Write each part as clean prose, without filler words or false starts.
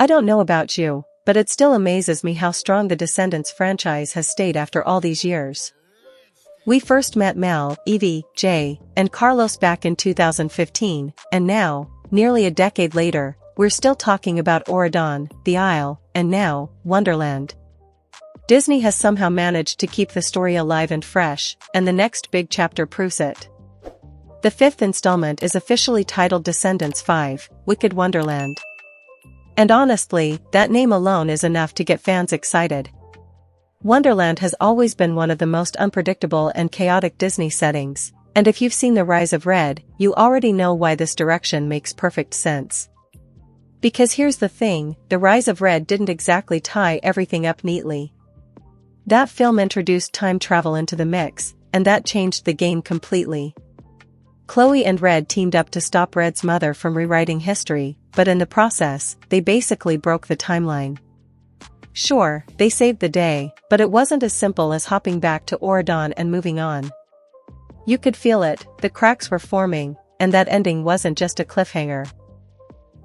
I don't know about you, but it still amazes me how strong the Descendants franchise has stayed after all these years. We first met Mel, Evie, Jay, and Carlos back in 2015, and now, nearly a decade later, we're still talking about Auradon, the Isle, and now, Wonderland. Disney has somehow managed to keep the story alive and fresh, and the next big chapter proves it. The fifth installment is officially titled Descendants 5, Wicked Wonderland. And honestly, that name alone is enough to get fans excited. Wonderland has always been one of the most unpredictable and chaotic Disney settings, and if you've seen The Rise of Red, you already know why this direction makes perfect sense. Because here's the thing, The Rise of Red didn't exactly tie everything up neatly. That film introduced time travel into the mix, and that changed the game completely. Chloe and Red teamed up to stop Red's mother from rewriting history, but in the process, they basically broke the timeline. Sure, they saved the day, but it wasn't as simple as hopping back to Auradon and moving on. You could feel it, the cracks were forming, and that ending wasn't just a cliffhanger.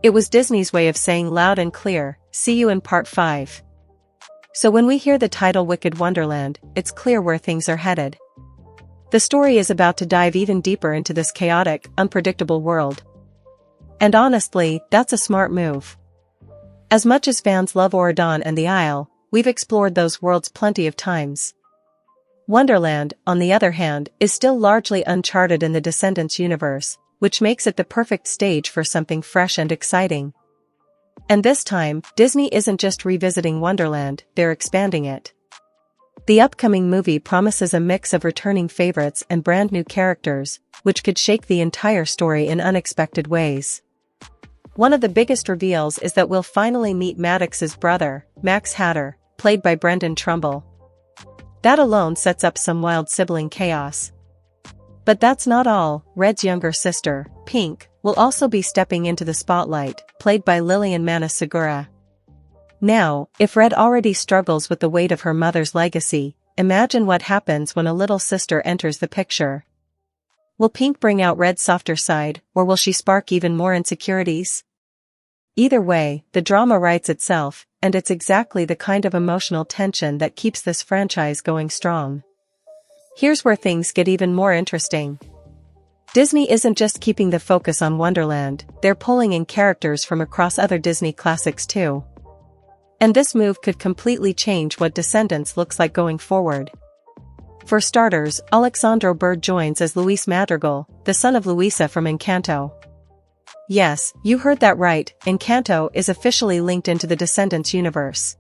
It was Disney's way of saying loud and clear, see you in part 5. So when we hear the title Wicked Wonderland, it's clear where things are headed. The story is about to dive even deeper into this chaotic, unpredictable world. And honestly, that's a smart move. As much as fans love Auradon and the Isle, we've explored those worlds plenty of times. Wonderland, on the other hand, is still largely uncharted in the Descendants universe, which makes it the perfect stage for something fresh and exciting. And this time, Disney isn't just revisiting Wonderland, they're expanding it. The upcoming movie promises a mix of returning favorites and brand new characters, which could shake the entire story in unexpected ways. One of the biggest reveals is that we'll finally meet Maddox's brother, Max Hatter, played by Brendan Trumbull. That alone sets up some wild sibling chaos. But that's not all, Red's younger sister, Pink, will also be stepping into the spotlight, played by Lilian Manasegura. Now, if Red already struggles with the weight of her mother's legacy, imagine what happens when a little sister enters the picture. Will Pink bring out Red's softer side, or will she spark even more insecurities? Either way, the drama writes itself, and it's exactly the kind of emotional tension that keeps this franchise going strong. Here's where things get even more interesting. Disney isn't just keeping the focus on Wonderland, they're pulling in characters from across other Disney classics too. And this move could completely change what Descendants looks like going forward. For starters, Alexandro Bird joins as Luis Madrigal, the son of Luisa from Encanto. Yes, you heard that right, Encanto is officially linked into the Descendants universe.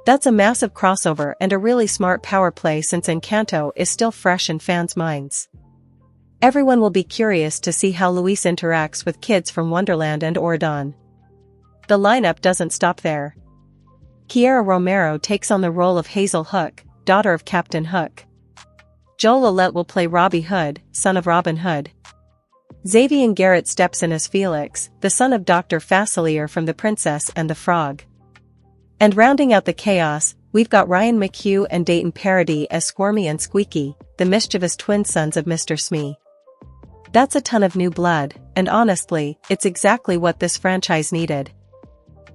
That's a massive crossover and a really smart power play since Encanto is still fresh in fans' minds. Everyone will be curious to see how Luis interacts with kids from Wonderland and Auradon. The lineup doesn't stop there. Kiara Romero takes on the role of Hazel Hook, daughter of Captain Hook. Joel Ouellette will play Robbie Hood, son of Robin Hood. Xavier Garrett steps in as Felix, the son of Dr. Facilier from The Princess and the Frog. And rounding out the chaos, we've got Ryan McHugh and Dayton Parody as Squirmy and Squeaky, the mischievous twin sons of Mr. Smee. That's a ton of new blood, and honestly, it's exactly what this franchise needed.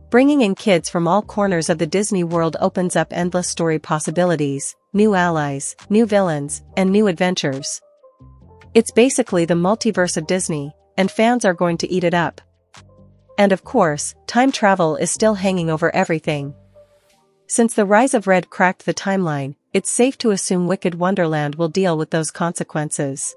Bringing in kids from all corners of the Disney world opens up endless story possibilities, new allies, new villains, and new adventures. It's basically the multiverse of Disney, and fans are going to eat it up. And of course, time travel is still hanging over everything. Since The Rise of Red cracked the timeline, it's safe to assume Wicked Wonderland will deal with those consequences.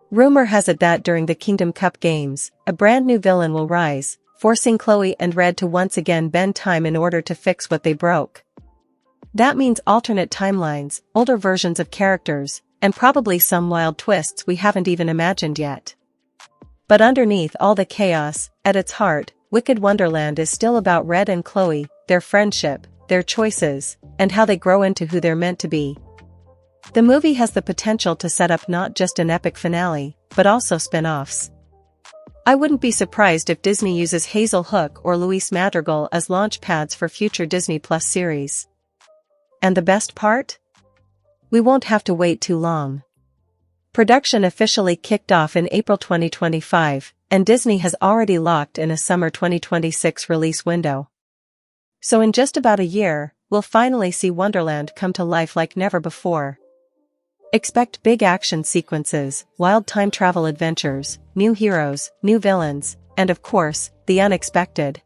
Rumor has it that during the Kingdom Cup games, a brand new villain will rise, forcing Chloe and Red to once again bend time in order to fix what they broke. That means alternate timelines, older versions of characters, and probably some wild twists we haven't even imagined yet. But underneath all the chaos, at its heart, Wicked Wonderland is still about Red and Chloe, their friendship, their choices, and how they grow into who they're meant to be. The movie has the potential to set up not just an epic finale, but also spin-offs. I wouldn't be surprised if Disney uses Hazel Hook or Luis Madrigal as launch pads for future Disney Plus series. And the best part? We won't have to wait too long. Production officially kicked off in April 2025, and Disney has already locked in a summer 2026 release window. So in just about a year, we'll finally see Wonderland come to life like never before. Expect big action sequences, wild time travel adventures, new heroes, new villains, and of course, the unexpected.